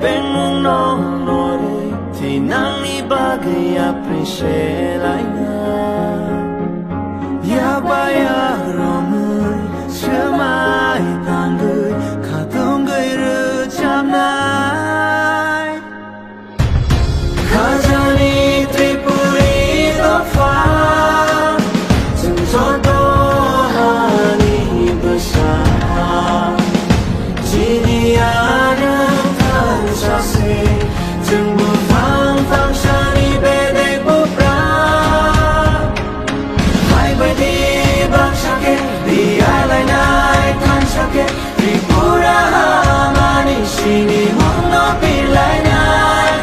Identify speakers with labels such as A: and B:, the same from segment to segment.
A: bên mong nó nổi thì nắng đi ba cái appreciate lại na ya ba ya rồi chưa mai tan người khá thương người rửa chạm lại khá ra đi Tripoli đó pha từng gió đó hani besar chỉ ada tan sasi từng bước vang vang sani bên đây bốc ra hai bài đi bang sakit di alai nai tan sakit Tripura mani sini mono pilai nai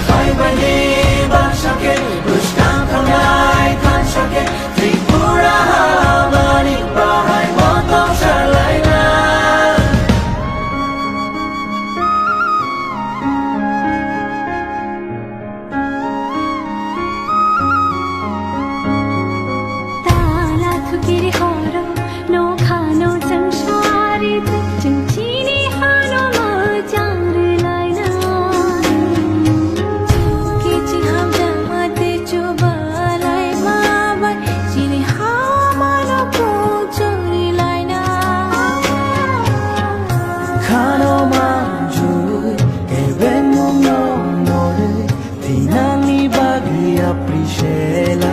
A: hai bài đi bang sakit buskan kanai tan sakit Tripura mani bahai motong salai nai
B: ताला थुकिरे हरो नो खानो संसारी चंचीनी हानो मजार लाइना के चिहाम दमते चुबालाई माबाई चिरे हामानो को चोरी लाइना
A: khano manjui e ben mong no nore thì nang ni ba gi appreciate